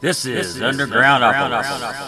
This is Underground Operations.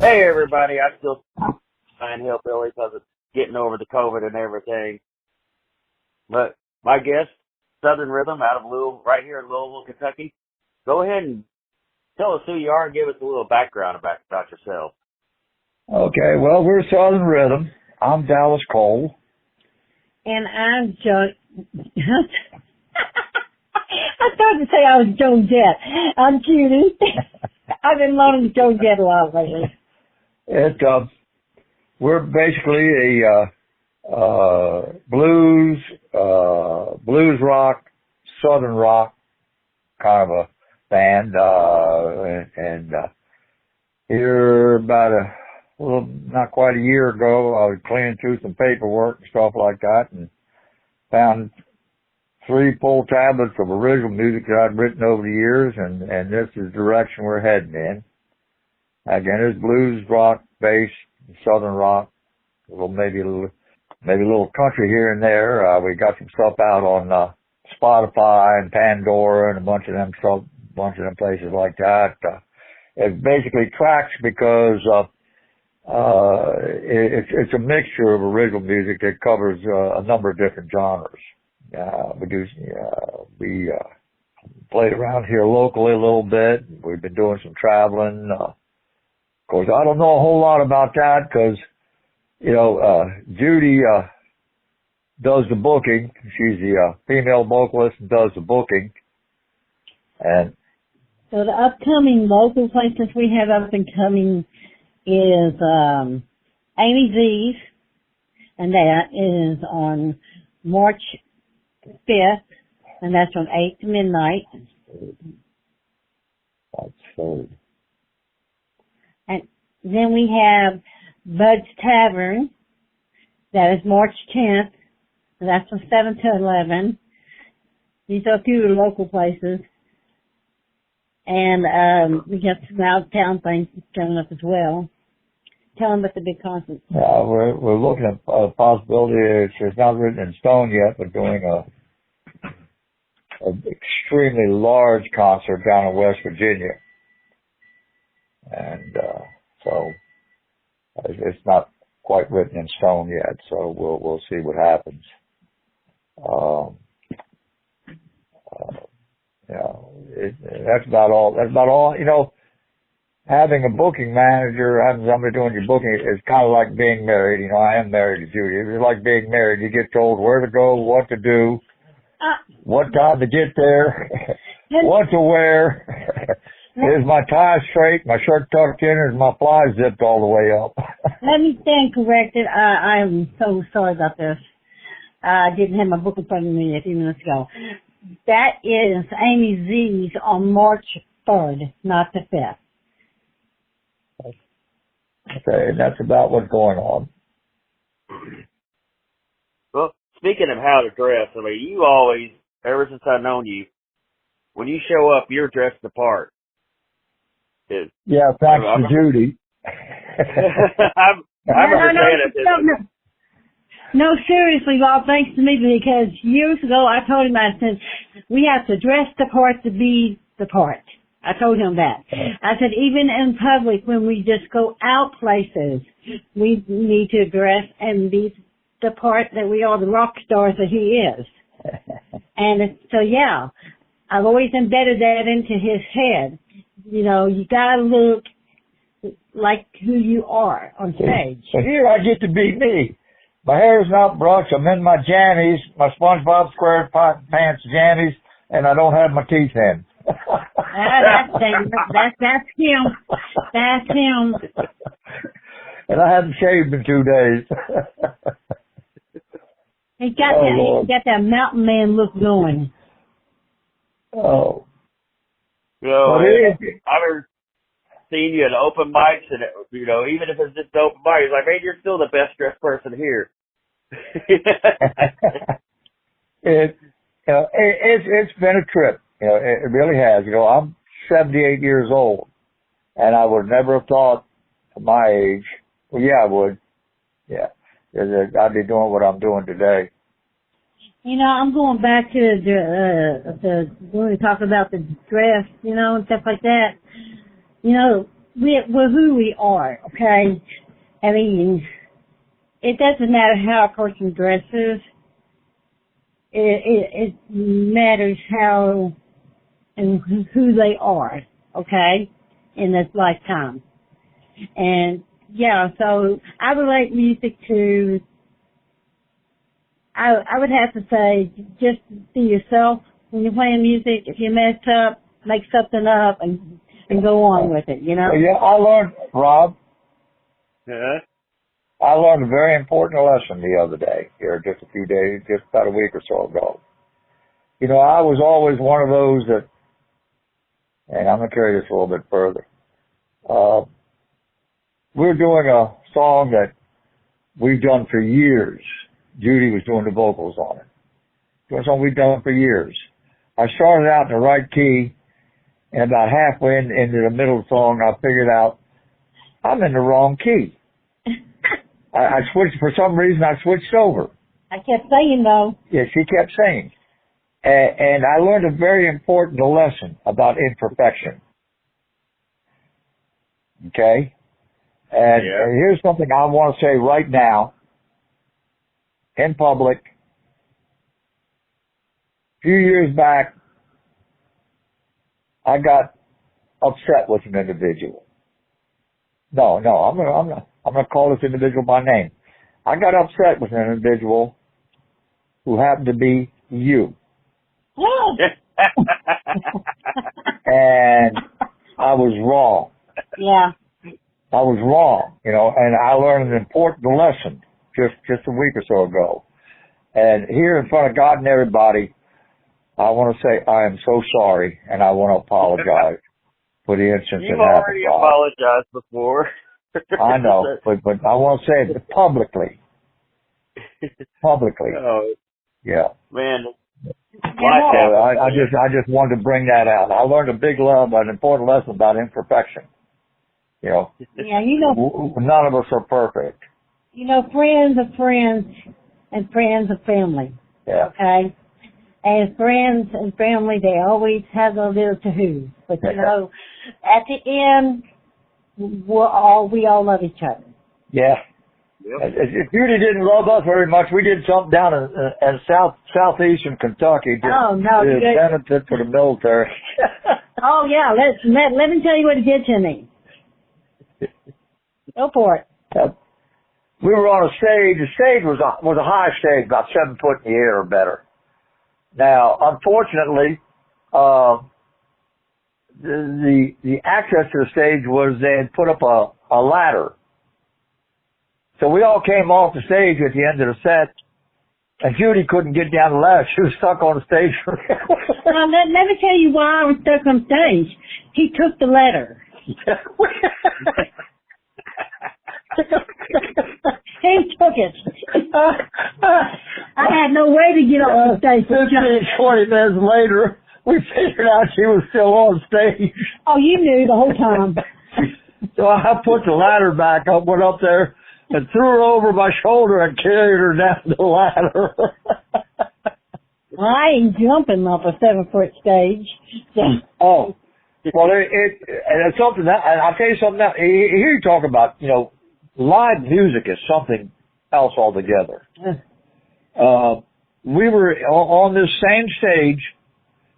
Hey everybody, I still sign Hillbilly because it's getting over the COVID and everything. But my guest, Southern Rythm out of Louisville, right here in Louisville, Kentucky. Go ahead and tell us who you are and give us a little background about yourself. Okay, well, we're Southern Rythm. I'm Dallas Cole. And I'm Joe. I started to say I was Joe Jett. I'm Judy. I've been learning Joe Jett a lot lately. We're basically a blues rock, southern rock kind of a band, and here about not quite a year ago, I was cleaning through some paperwork and stuff like that, and found 3 full tablets of original music that I'd written over the years, and this is the direction we're heading in. Again, it's blues, rock, bass, southern rock, maybe a little country here and there. We got some stuff out on Spotify and Pandora and a bunch of them places like that. It basically tracks because it's a mixture of original music that covers a number of different genres. We played around here locally a little bit. We've been doing some traveling. Of course, I don't know a whole lot about that because, Judy does the booking. She's the female vocalist and does the booking. And so the upcoming local places we have up and coming is Amy Z's, and that is on March 5th, and that's from 8 to midnight. That's third. And then we have Bud's Tavern, that is March 10th, and that's from 7 to 11. These are a few of the local places. And we got some out-of-town things coming up as well. Tell them about the big concert. Yeah, we're looking at a possibility. It's not written in stone yet, but doing an extremely large concert down in West Virginia, and so it's not quite written in stone yet. So we'll see what happens. That's about all. Having a booking manager, having somebody doing your booking is kind of like being married. I am married to Judy. It's like being married. You get told where to go, what to do, what time to get there, what to wear. Is my tie straight, my shirt tucked in, or is my fly zipped all the way up? Let me stand corrected. I'm so sorry about this. I didn't have my book in front of me a few minutes ago. That is Amy Z's on March 3rd, not the 5th. Okay, and that's about what's going on. Well, speaking of how to dress, you always, ever since I've known you, when you show up, you're dressed the part. Yeah, thanks to Judy. No, seriously, Bob, thanks to me, because years ago I told him, I said, we have to dress the part to be the part. I told him that. I said, even in public, when we just go out places, we need to dress and be the part that we are, the rock stars that he is. And so, yeah, I've always embedded that into his head. You know, you gotta look like who you are on stage. So here I get to be me. My hair's not brushed. I'm in my jammies, my SpongeBob SquarePants jammies, and I don't have my teeth in. That's him. That's him. And I haven't shaved in 2 days. He's got that mountain man look going. Oh. You know, But I've seen you at open mics, and you know, even if it's just an open mic, it's like, man, you're still the best dressed person here. It's been a trip. You know, it really has. You know, I'm 78 years old, and I would never have thought at my age. Well, yeah, I would. Yeah, I'd be doing what I'm doing today. You know, I'm going back to when we talk about the dress, you know, and stuff like that. You know, we're who we are, okay? I mean, it doesn't matter how a person dresses. It matters how and who they are, okay, in this lifetime. And, yeah, so I relate music to, I would have to say, just be yourself when you're playing music. If you mess up, make something up and go on with it, you know? Yeah, I learned, Rob. Yeah. I learned a very important lesson the other day, here just about a week or so ago. You know, I was always one of those that, and I'm going to carry this a little bit further. We're doing a song that we've done for years. Judy was doing the vocals on it. It's a song we've done for years. I started out in the right key, and about halfway into the middle of the song, I figured out I'm in the wrong key. I switched, for some reason, I switched over. I kept saying, though. Yeah, she kept saying. And I learned a very important lesson about imperfection. Okay? And here's something I want to say right now, in public. A few years back, I got upset with an individual. No, I'm gonna call this individual by name. I got upset with an individual who happened to be you. And I was wrong. Yeah. I was wrong, you know, and I learned an important lesson just a week or so ago. And here in front of God and everybody, I want to say I am so sorry, and I want to apologize for the incident You've that happened. already apologized before. I know, but I want to say it publicly. Publicly. Oh, yeah. Man. I just wanted to bring that out. I learned an important lesson about imperfection. You know. Yeah, you know. None of us are perfect. You know, friends are friends, and friends are family. Yeah. Okay. And friends and family, they always have a little to-who. But, you know, at the end, we all love each other. Yeah. Yep. If Judy didn't love us very much, we did something down in southeastern Kentucky. Oh, no. To benefit for the military. Oh, yeah. Let me tell you what he did to me. Go for it. We were on a stage. The stage was a high stage, about 7 foot in the air or better. Now, unfortunately, the access to the stage was they had put up a ladder. So we all came off the stage at the end of the set, and Judy couldn't get down the ladder. She was stuck on the stage. Well, let me tell you why I was stuck on stage. He took the ladder. He took it. I had no way to get on stage. 20 minutes later, we figured out she was still on stage. Oh, you knew the whole time. So I put the ladder back up, went up there, and threw her over my shoulder and carried her down the ladder. Well, I ain't jumping off a 7-foot stage. Oh. Well, and it's something that, and I'll tell you something else. Here you talk about, you know, live music is something else altogether. we were on this same stage.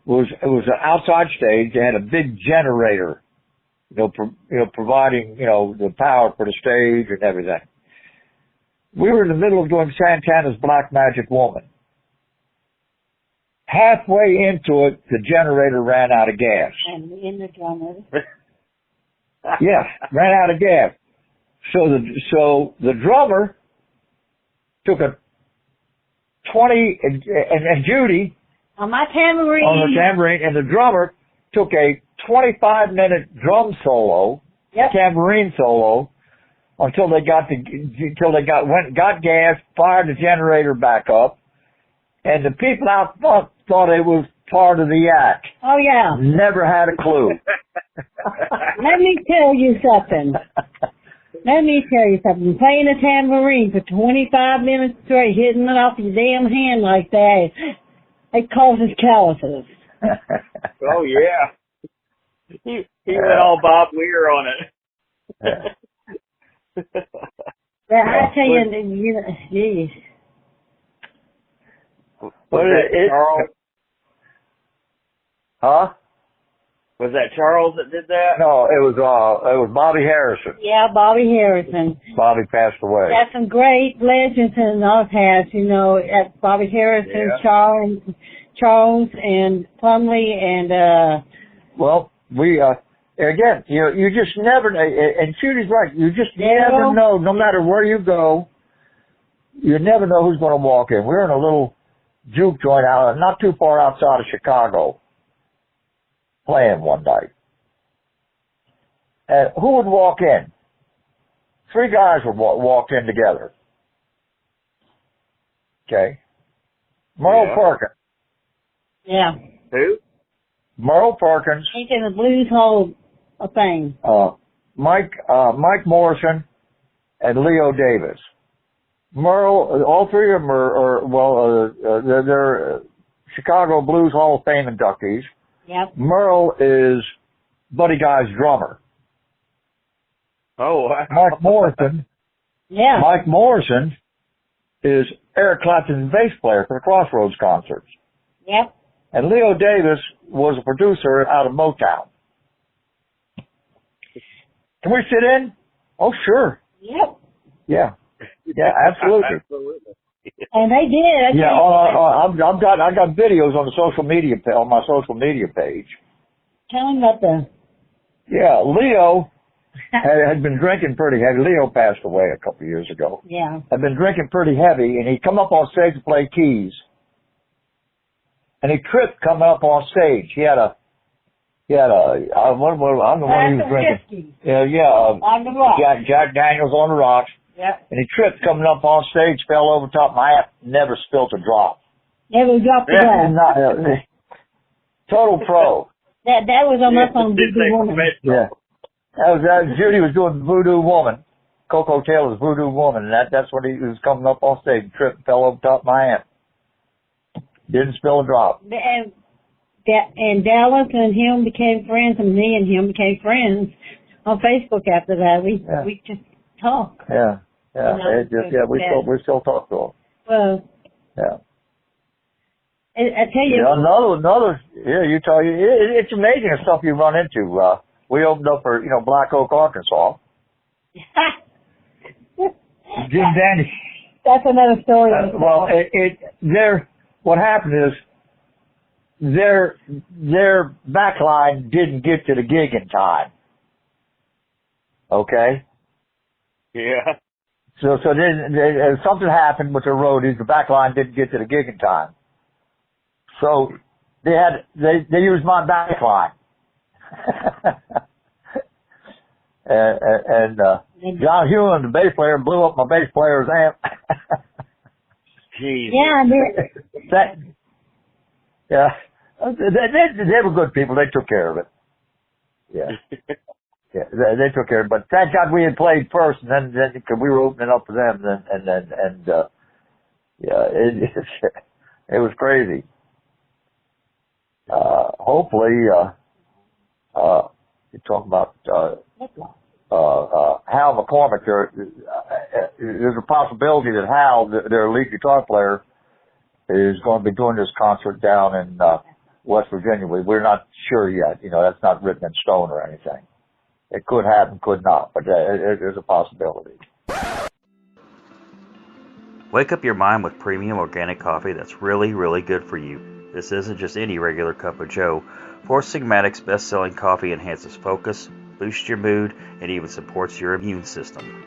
It was an outside stage. They had a big generator, providing, the power for the stage and everything. We were in the middle of doing Santana's Black Magic Woman. Halfway into it, the generator ran out of gas. And in the drummer. Yes, ran out of gas. So the drummer took a 20, and Judy on my tambourine. On the tambourine, and the drummer took a 25-minute drum solo, tambourine solo, until they got gas, fired the generator back up, and the people out front thought it was part of the act. Oh yeah. Never had a clue. Let me tell you something. Playing a tambourine for 25 minutes straight, hitting it off your damn hand like that, it causes calluses. Oh yeah. He went all Bob Weir on it. I tell you, geez. Was that Charles? Huh? Was that Charles that did that? No, it was Bobby Harrison. Yeah, Bobby Harrison. Bobby passed away. Got some great legends in our past, at Bobby Harrison, Charles and Plumley and well, we again, you just never, and Judy's right, you just never know, no matter where you go, you never know who's going to walk in. We're in a little juke joint out, not too far outside of Chicago, playing one night. And who would walk in? 3 guys would walk in together. Okay. Merle Perkins. Yeah. Who? Merle Perkins. He's in the Blues Hall of Fame. Mike Morrison and Leo Davis. Merle, all 3 of them they're Chicago Blues Hall of Fame inductees. Yep. Merle is Buddy Guy's drummer. Oh, wow. Mike Morrison. Yeah. Mike Morrison is Eric Clapton's bass player for the Crossroads concerts. Yep. And Leo Davis was a producer out of Motown. Can we sit in? Oh, sure. Yep. Yeah. Yeah, absolutely. And they did. Yeah, I got videos on the on my social media page. Tell him about the. Yeah, Leo had been drinking pretty heavy. Leo passed away a couple of years ago. Yeah. Had been drinking pretty heavy, and he'd come up on stage to play keys. And he tripped coming up on stage. I don't know what he was drinking. On the rock. Jack Daniels on the rocks. Yep. And he tripped coming up on stage, fell over top of my amp, never spilt a drop. Never dropped a glass. Total pro. That was on up on Voodoo Woman. Yeah. Judy was doing Voodoo Woman. Coco Taylor's Voodoo Woman, and that's when he was coming up on stage, tripped and fell over top of my amp. Didn't spill a drop. And Dallas and him became friends, and me and him became friends on Facebook after that. We just talk. Yeah. We still talk to him. Well. Yeah. I tell you. Another. It's amazing the stuff you run into. We opened up for Black Oak, Arkansas. Jim Dandy. That's another story. What happened is their backline didn't get to the gig in time. Okay. Yeah. So then something happened with the roadies. The backline didn't get to the gig in time. So they used my backline. and John Hewlin, the bass player, blew up my bass player's amp. Jeez. Yeah, they were good people. They took care of it. Yeah. Yeah, they took care of it. But thank God we had played first, and then cause we were opening up for them, it was crazy. Hopefully, you talk about Hal McCormick. There's a possibility that Hal, their lead guitar player, is going to be doing this concert down in West Virginia. We're not sure yet. You know, that's not written in stone or anything. It could happen, could not, but there's a possibility. Wake up your mind with premium organic coffee that's really, really good for you. This isn't just any regular cup of joe. Four Sigmatic's best-selling coffee enhances focus, boosts your mood, and even supports your immune system.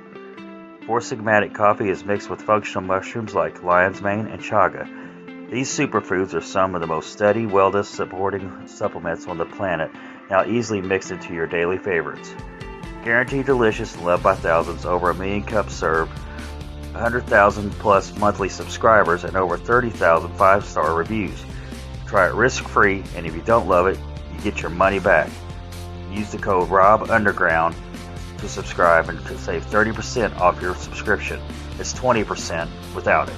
Four Sigmatic coffee is mixed with functional mushrooms like lion's mane and chaga. These superfoods are some of the most studied wellness-supporting supplements on the planet, now easily mixed into your daily favorites. Guaranteed delicious and loved by thousands, over 1 million cups served, 100,000 plus monthly subscribers, and over 30,000 5-star reviews. Try it risk-free, and if you don't love it, you get your money back. Use the code RobUnderground to subscribe and to save 30% off your subscription. It's 20% without it.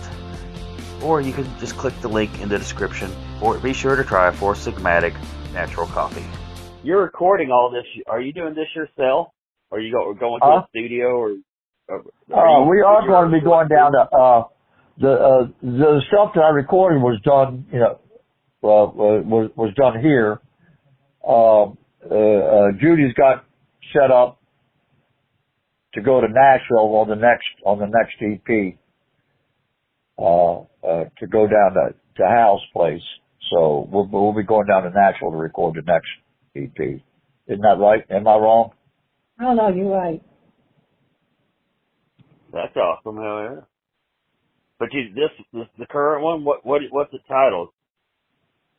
Or you can just click the link in the description, or be sure to try Four Sigmatic Natural Coffee. You're recording all this. Are you doing this yourself? Or are you going to a studio? Or we are going to be going down to the stuff that I recorded was done, was done here. Judy's got set up to go to Nashville on the next EP, to go down to Hal's place. So we'll be going down to Nashville to record the next EP. Isn't that right? Am I wrong? Oh, no, you're right. That's awesome, hell yeah. But this the current one. What's the title?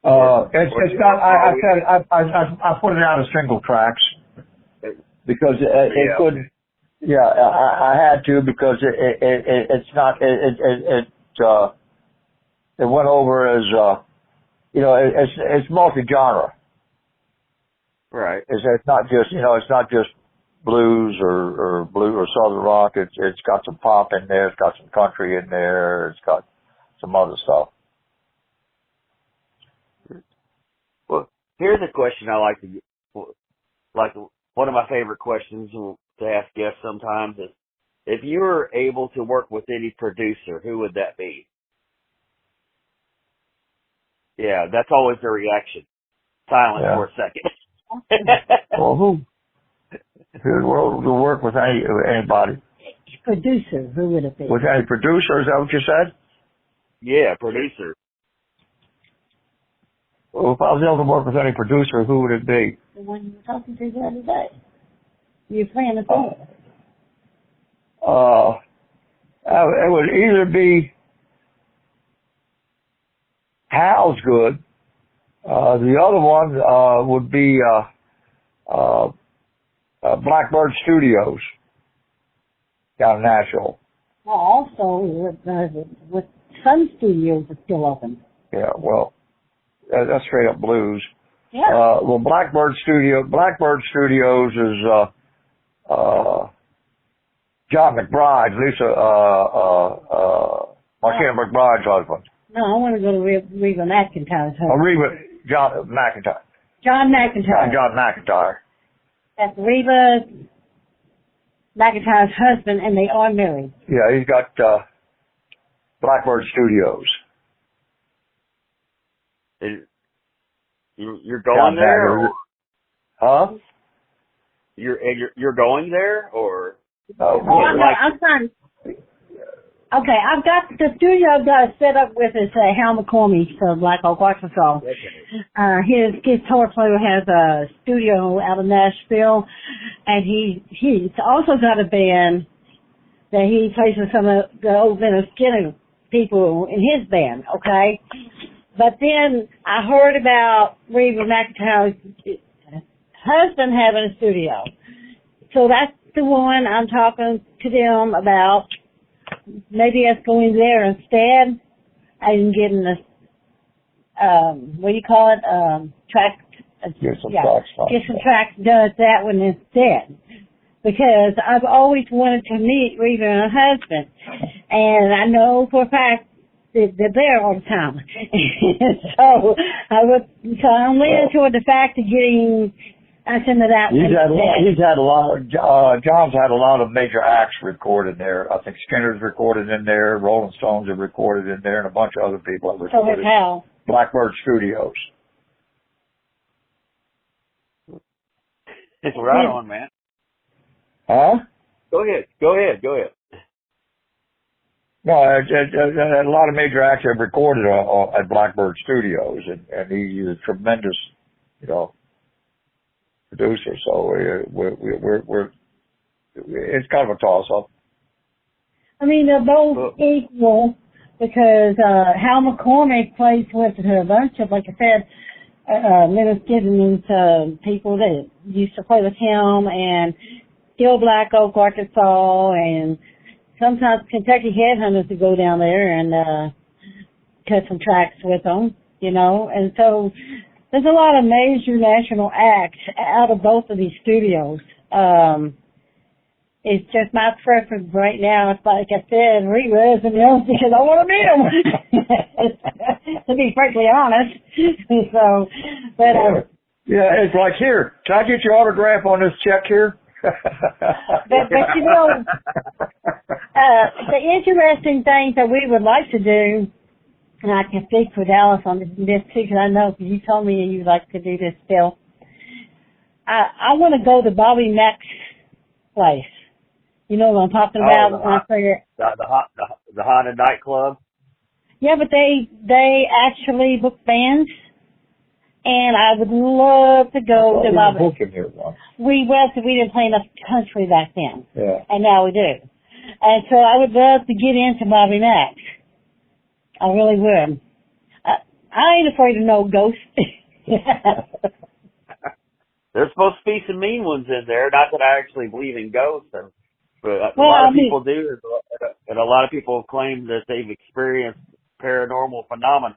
It's not. I put it out as single tracks because it couldn't. Yeah, I had to because it's not. It went over as it's multi-genre. Right. It's not just blues or blue or southern rock. It's got some pop in there. It's got some country in there. It's got some other stuff. Well, here's a question I like to get. Like one of my favorite questions to ask guests sometimes is, if you were able to work with any producer, who would that be? Yeah, that's always the reaction. Silence for a second. Well, who will work with anybody? Producer, who would it be? With any producer, is that what you said? Yeah, producer. Well, if I was able to work with any producer, who would it be? The one you were talking to the other day. You're playing the phone. It would either be Hal's good. The other one would be Blackbird Studios down in Nashville. Well, also, with some studios are still open. Yeah, well, that's straight up blues. Yeah. Well, Blackbird Studios is John McBride's, Martina McBride's husband. No, I want to go to Reba McEntire's husband. John McIntyre. John McIntyre. John McIntyre. That's Reba McEntire's husband, and they are married. Yeah, he's got Blackbird Studios. You're going there, or? Huh? You're going there, or? I'm trying. Okay, I've got the studio I've got set up with is Hal McCormick from Black Oak, Arkansas. His guitar player has a studio out of Nashville, and he's also got a band that he plays with some of the old Leonard Skinner people in his band. Okay, but then I heard about Reba McEntire's husband having a studio, so that's the one I'm talking to them about. Maybe us going there instead and getting the, what do you call it, Get some tracks done at that one instead. Because I've always wanted to meet Reba and her husband. And I know for a fact that they're there all the time. So I'm leaning toward the fact of getting That's into that. He's had a lot of, John's had a lot of major acts recorded there. I think Skinner's recorded in there, Rolling Stones have recorded in there, and a bunch of other people have recorded. So has Hal. Blackbird Studios. It's right on, man. Huh? Go ahead. No, a lot of major acts have recorded at Blackbird Studios, and he's a tremendous, producer. So we're it's kind of a toss-up. I mean, they're both equal because Hal McCormick plays with a bunch of, like I said, Leonard Gibbons, people that used to play with him, and Still Black Oak, Arkansas, and sometimes Kentucky Headhunters to go down there and cut some tracks with them, and so there's a lot of major national acts out of both of these studios. It's just my preference right now. It's like I said, re-resin them because I want to meet them. To be frankly honest. So, but yeah, it's like, here, can I get your autograph on this check here? but the interesting things that we would like to do, and I can speak for Dallas on this too, because I know you told me you'd like to do this still. I want to go to Bobby Mack's place. You know what I'm talking about? The haunted nightclub. Yeah, but they actually book bands, and I would love to go to Bobby. We didn't play enough country back then, and now we do. And so I would love to get into Bobby Mack. I really would. I ain't afraid of no ghosts. There's supposed to be some mean ones in there. Not that I actually believe in ghosts, but a lot of people do, and a lot of people claim that they've experienced paranormal phenomena.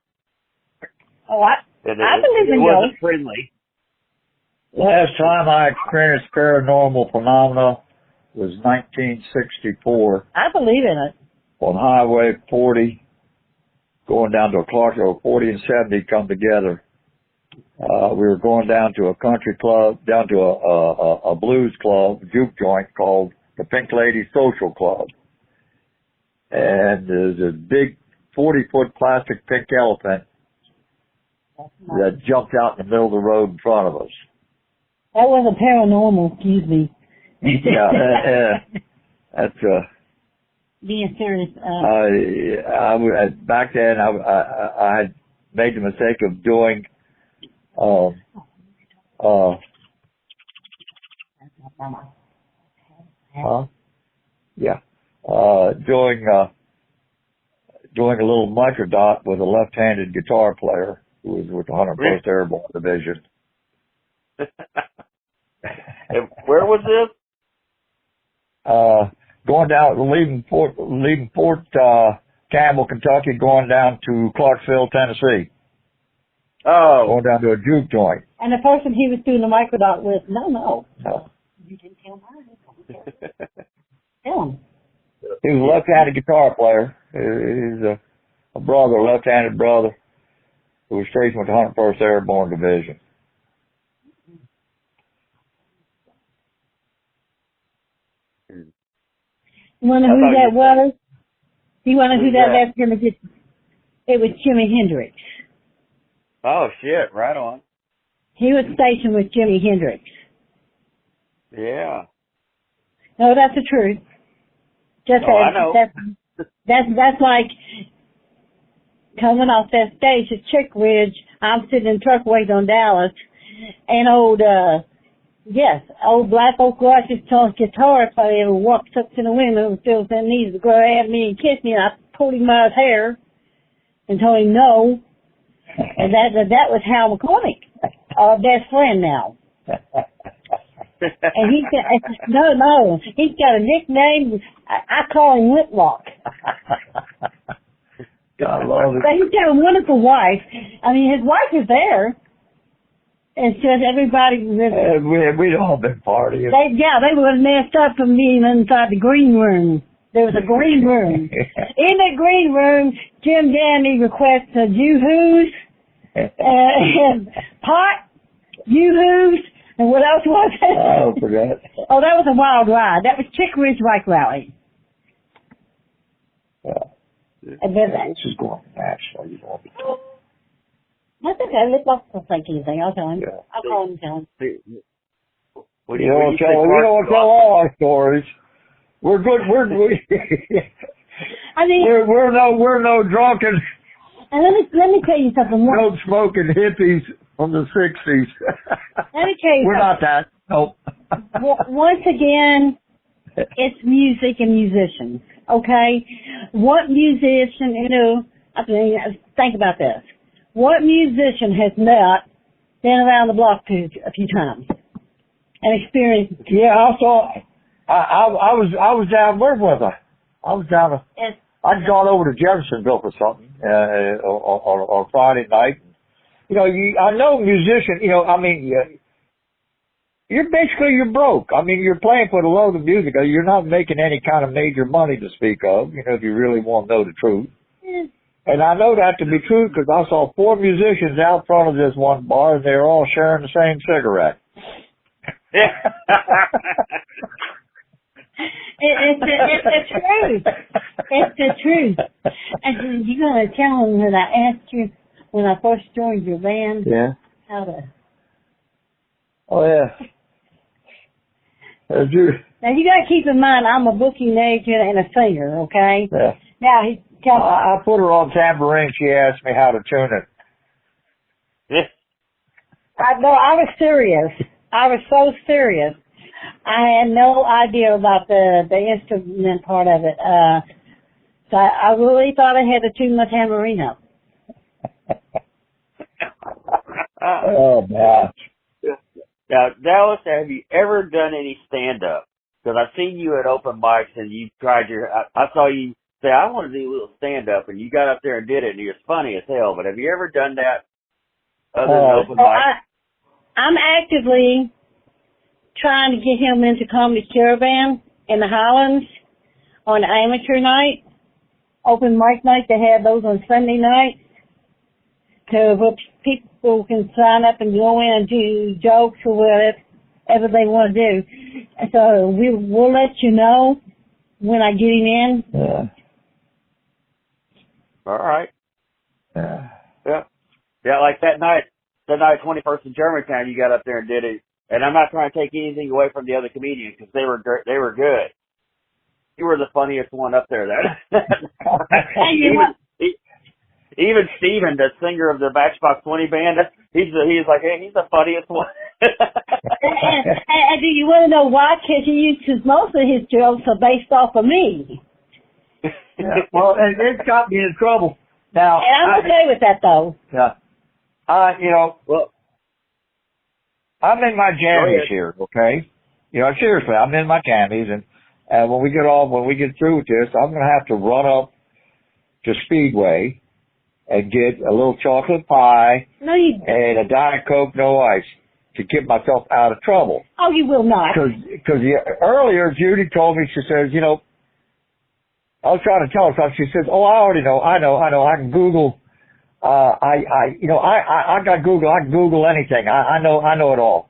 Oh, I believe in ghosts. It wasn't friendly. Last time I experienced paranormal phenomena was 1964. I believe in it. On Highway 40, going down to Clarksville. 40 and 70 come together. We were going down to a country club, down to a blues club, juke joint called the Pink Lady Social Club. And there's a big 40-foot plastic pink elephant that jumped out in the middle of the road in front of us. That wasn't paranormal, excuse me. Yeah, that's being serious. Back then I had made the mistake of doing doing a little microdot with a left-handed guitar player who was with the 101st Airborne Division. Where was this? Going down, leaving Fort Campbell, Kentucky, going down to Clarksville, Tennessee. Oh. Going down to a juke joint. And the person he was doing the microdot with, no. You didn't tell mine. Tell him. He was a left-handed guitar player. He's a brother, a left-handed brother, who was stationed with the 101st Airborne Division. You want to know who that was? You want to know who that was? It was Jimi Hendrix. Oh, shit. Right on. He was stationed with Jimi Hendrix. Yeah. No, that's the truth. I know. That's like coming off that stage at Chick Ridge. I'm sitting in the truck waiting on Dallas, and old Black Oak Roch's guitar player walks up to the window and feels their knees to grab me and kiss me, and I pulled him by his hair and told him no. And that was Hal McCormick, our best friend now. And he's got a nickname. I call him Whitlock. I love it. But he's got a wonderful wife. I mean, his wife is there. It's just everybody. We'd all been partying. They were messed up from being inside the green room. There was a green room. In that green room, Jim Dandy requests a Yoo-Hoos, and pot, Yoo-Hoos, and what else was it? I forgot. Oh, that was a wild ride. That was Chick Ridge Bike Rally. Yeah. And then This is going national. You won't be talking. that's okay. Let's not think anything. I'll tell him. Yeah. I'll call him and tell him. What We don't tell all our stories. We're good. I mean, we're no drunken, and let me tell you something. no smoking hippies from the 60s. Let me tell you We're not that. Nope. Once again, it's music and musicians. Okay, what musician? I mean, think about this. What musician has not been around the block a few times and experienced? Yeah, I was down. Where was I? I was down. I'd gone over to Jeffersonville for something on Friday night. I know musician. I mean, you're broke. I mean, you're playing for the love of music. You're not making any kind of major money to speak of. If you really want to know the truth. Yeah. And I know that to be true because I saw 4 musicians out front of this one bar, and they were all sharing the same cigarette. It's the truth. It's the truth. And you're going to tell them that I asked you when I first joined your band how to... Oh, yeah. Now, you got to keep in mind, I'm a booking agent and a singer, okay? Yeah. Now, I put her on tambourine. She asked me how to tune it. I was serious. I was so serious. I had no idea about the instrument part of it. So I really thought I had to tune my tambourine up. Oh, man. Now, Dallas, have you ever done any stand-up? Because I've seen you at open mics and you tried I saw you say, I want to do a little stand-up, and you got up there and did it, and you're funny as hell. But have you ever done that other than open mics? I'm actively trying to get him into Comedy Caravan in the Highlands on amateur night, open mic night. They have those on Sunday night. So people can sign up and go in and do jokes or whatever they want to do. So we'll let you know when I get him in. Yeah. All right. Yeah. Yeah, like that night 21st in Germantown, you got up there and did it. And I'm not trying to take anything away from the other comedians because they were good. You were the funniest one up there. Even Steven, the singer of the Matchbox 20 band, he's like, hey, he's the funniest one. and do you want to know why? Because most of his jokes are based off of me. Yeah. Well, and it got me in trouble. Now, and I'm okay with that, though. Yeah. Well, I'm in my jammies here, okay? Seriously, I'm in my jammies, and when we get through with this, I'm gonna have to run up to Speedway and get a little chocolate pie and a Diet Coke, no ice, to get myself out of trouble. Oh, you will not. Because earlier Judy told me, she says, I was trying to tell her something. She says, "Oh, I already know. I know. I can Google. I got Google. I can Google anything. I know it all."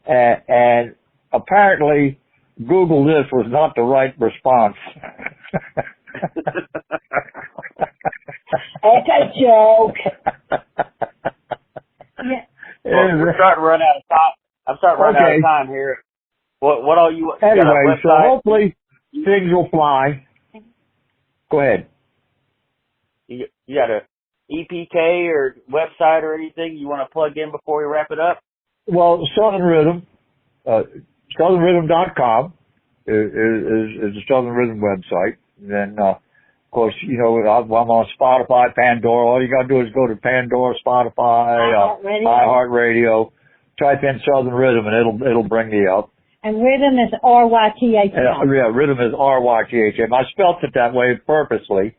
And apparently, Google this was not the right response. It's a joke. Yeah. Well, we're starting to run out of time. I'm starting to run out of time here. What all you? Anyway, so hopefully things will fly. Go ahead. You got a EPK or website or anything you want to plug in before we wrap it up? Well, Southern Rythm, southernrythm.com is the Southern Rythm website. And then, of course, I'm on Spotify, Pandora. All you got to do is go to Pandora, Spotify, iHeartRadio, type in Southern Rythm, and it'll bring you up. And Rythm is R-Y-T-H-M. Yeah, Rythm is R-Y-T-H-M. I spelt it that way purposely,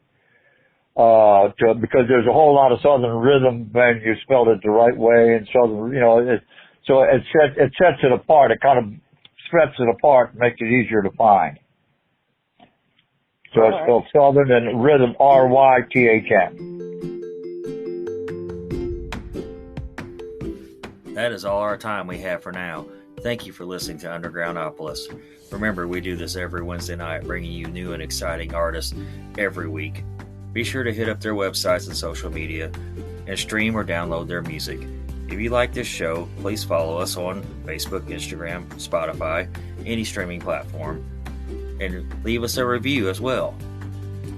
because there's a whole lot of Southern Rythm when you spelled it the right way, and Southern, so it sets it apart. It kind of sets it apart and makes it easier to find. So it's spelled Southern and Rythm, R-Y-T-H-M. That is all our time we have for now. Thank you for listening to Undergroundopolis. Remember, we do this every Wednesday night, bringing you new and exciting artists every week. Be sure to hit up their websites and social media and stream or download their music. If you like this show, please follow us on Facebook, Instagram, Spotify, any streaming platform, and leave us a review as well.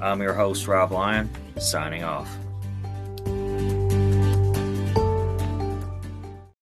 I'm your host, Rob Lyon, signing off.